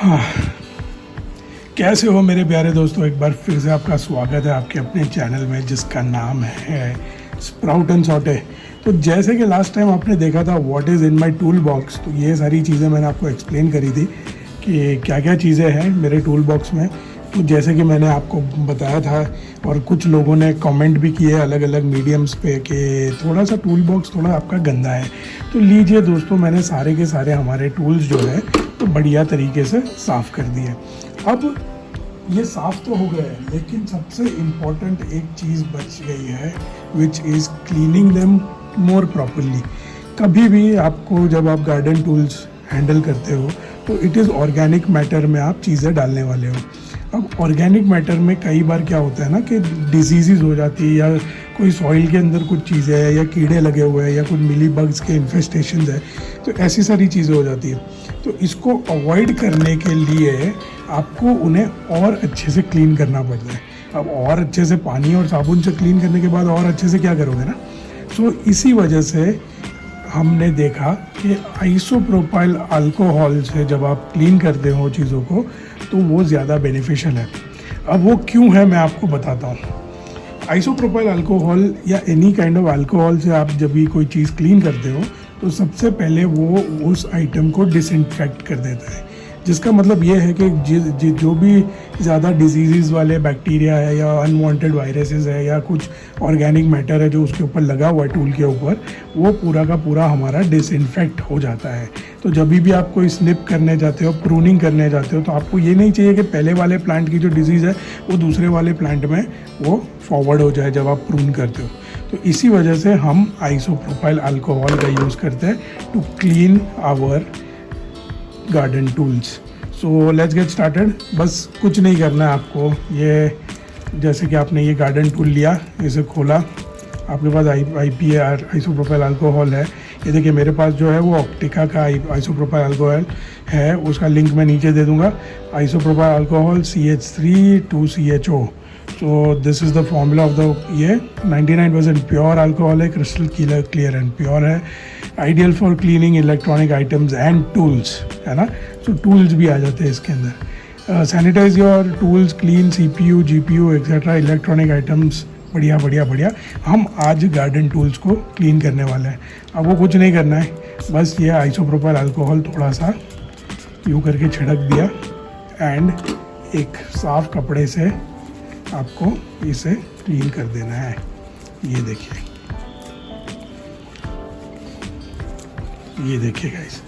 हाँ, कैसे हो मेरे प्यारे दोस्तों। एक बार फिर से आपका स्वागत है आपके अपने चैनल में जिसका नाम है स्प्राउट एंड सॉटे। तो जैसे कि लास्ट टाइम आपने देखा था what is in my tool box, तो ये सारी चीज़ें मैंने आपको एक्सप्लेन करी थी कि क्या क्या चीज़ें हैं मेरे टूल बॉक्स में। तो जैसे कि मैंने आपको बताया था और कुछ लोगों ने कमेंट भी किए अलग अलग मीडियम्स पे कि थोड़ा सा टूल बॉक्स थोड़ा आपका गंदा है। तो लीजिए दोस्तों, मैंने सारे के सारे हमारे टूल्स जो है तो बढ़िया तरीके से साफ़ कर दिए। अब ये साफ़ तो हो गया है, लेकिन सबसे इम्पॉर्टेंट एक चीज़ बच गई है which is cleaning them more properly. कभी भी आपको जब आप गार्डन टूल्स हैंडल करते हो तो इट इज़ ऑर्गेनिक मैटर में आप चीज़ें डालने वाले हो। अब ऑर्गेनिक मैटर में कई बार क्या होता है ना कि डिजीज़ हो जाती है, या कोई सॉइल के अंदर कुछ चीज़ें हैं, या कीड़े लगे हुए हैं, या कुछ मिली बग्स के इन्फेस्टेशन है, तो ऐसी सारी चीज़ें हो जाती है। तो इसको अवॉइड करने के लिए आपको उन्हें और अच्छे से क्लीन करना पड़ता है। अब और अच्छे से पानी और साबुन से क्लीन करने के बाद और अच्छे से क्या करोगे ना। सो इसी वजह से हमने देखा कि आइसोप्रोपाइल अल्कोहल से जब आप क्लीन करते हो चीज़ों को तो वो ज़्यादा बेनिफिशियल है। अब वो क्यों है मैं आपको बताता हूँ। आइसोप्रोपाइल अल्कोहल या एनी काइंड ऑफ अल्कोहल से आप जब भी कोई चीज़ क्लीन करते हो तो सबसे पहले वो उस आइटम को डिसइंफेक्ट कर देता है, जिसका मतलब ये है कि जो भी ज़्यादा डिजीज़ वाले बैक्टीरिया है या अनवांटेड वायरसेस है या कुछ ऑर्गेनिक मैटर है जो उसके ऊपर लगा हुआ है टूल के ऊपर, वो पूरा का पूरा हमारा डिसइंफेक्ट हो जाता है। तो जब भी आप कोई स्निप करने जाते हो, प्रूनिंग करने जाते हो, तो आपको ये नहीं चाहिए कि पहले वाले प्लांट की जो डिजीज़ है वो दूसरे वाले प्लांट में वो फॉरवर्ड हो जाए जब आप प्रून करते हो। तो इसी वजह से हम आइसोप्रोपाइल अल्कोहल का यूज़ करते हैं to clean our garden tools. So let's get started. बस कुछ नहीं करना है आपको। ये जैसे कि आपने ये गार्डन टूल लिया, इसे खोला, आपके पास IPA आइसोप्रोपाइल अल्कोहल है। ये देखिए मेरे पास जो है वो ऑक्टिका का आइसोप्रोपाइल अल्कोहल है, उसका लिंक मैं नीचे दे दूंगा। Isopropyl alcohol CH3 2CHO। So this is the formula of the, ये 99% प्योर अल्कोहल है, क्रिस्टल क्लियर एंड प्योर है, ideal for cleaning electronic items and tools, है ना। सो टूल्स भी आ जाते हैं इसके अंदर। Sanitize your tools, clean CPU GPU etcetera electronic items. बढ़िया बढ़िया बढ़िया। हम आज गार्डन टूल्स को क्लीन करने वाले हैं। अब वो कुछ नहीं करना है, बस ये आइसोप्रोपाइल अल्कोहल थोड़ा सा यूँ करके छिड़क दिया एंड एक साफ कपड़े से आपको इसे क्लीन कर देना है। ये देखिए, ये देखिए गाइस।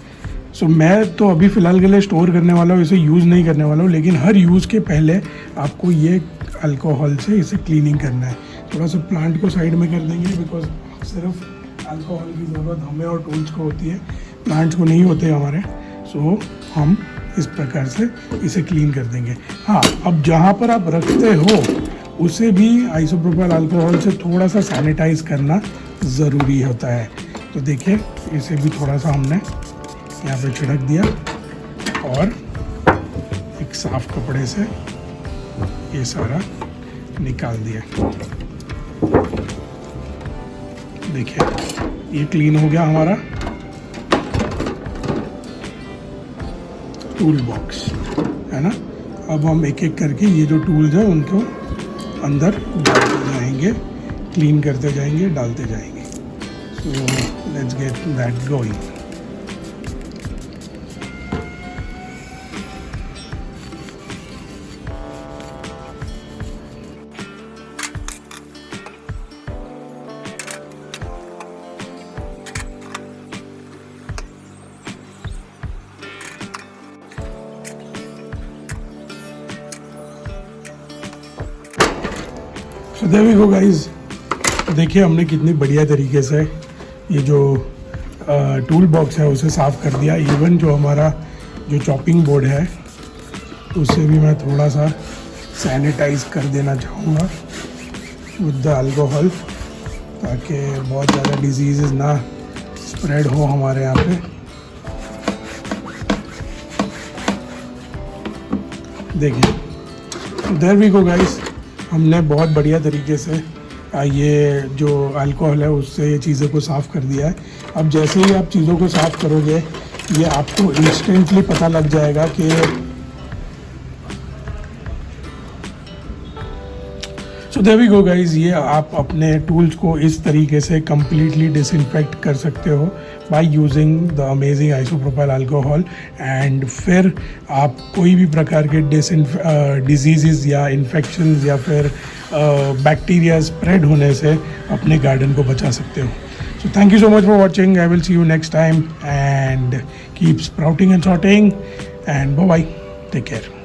सो मैं तो अभी फ़िलहाल के लिए स्टोर करने वाला हूँ, इसे यूज़ नहीं करने वाला हूँ, लेकिन हर यूज़ के पहले आपको ये अल्कोहल से इसे क्लीनिंग करना है। थोड़ा सा प्लांट को साइड में कर देंगे बिकॉज सिर्फ अल्कोहल की ज़रूरत हमें और टूल्स को होती है, प्लांट्स को नहीं होते हमारे। सो हम इस प्रकार से इसे क्लीन कर देंगे। हाँ, अब जहाँ पर आप रखते हो उसे भी आइसोप्रोपाइल अल्कोहल से थोड़ा सा सैनिटाइज करना ज़रूरी होता है। तो देखिए इसे भी थोड़ा सा हमने यहाँ पे छिड़क दिया और एक साफ कपड़े से ये सारा निकाल दिया। देखिए ये क्लीन हो गया हमारा टूल बॉक्स, है ना। अब हम एक एक करके ये जो टूल्स हैं उनको अंदर डालते जाएंगे, क्लीन करते जाएंगे, डालते जाएंगे। So let's get that going. So there we go guys. देखिए हमने कितनी बढ़िया तरीके से ये जो टूल बॉक्स है उसे साफ़ कर दिया। इवन जो हमारा जो चॉपिंग बोर्ड है उसे भी मैं थोड़ा सा सैनिटाइज कर देना चाहूँगा विद द अल्कोहल, ताकि बहुत ज़्यादा डिजीज़ ना स्प्रेड हो हमारे यहाँ पे। देखिए देयर वी गो गाइस, हमने बहुत बढ़िया तरीके से ये जो अल्कोहल है उससे ये चीज़ों को साफ़ कर दिया है। अब जैसे ही आप चीज़ों को साफ़ करोगे ये आपको इंस्टेंटली पता लग जाएगा कि so there we go guys, ये आप अपने टूल्स को इस तरीके से कम्प्लीटली डिसइंफेक्ट कर सकते हो by using the amazing isopropyl alcohol. And फिर आप कोई भी प्रकार के डिजीज़ या इन्फेक्शंस या फिर बैक्टीरिया स्प्रेड होने से अपने गार्डन को बचा सकते हो। So thank you so much for watching. I will see you next time and keep sprouting and sorting and bye bye. Take care.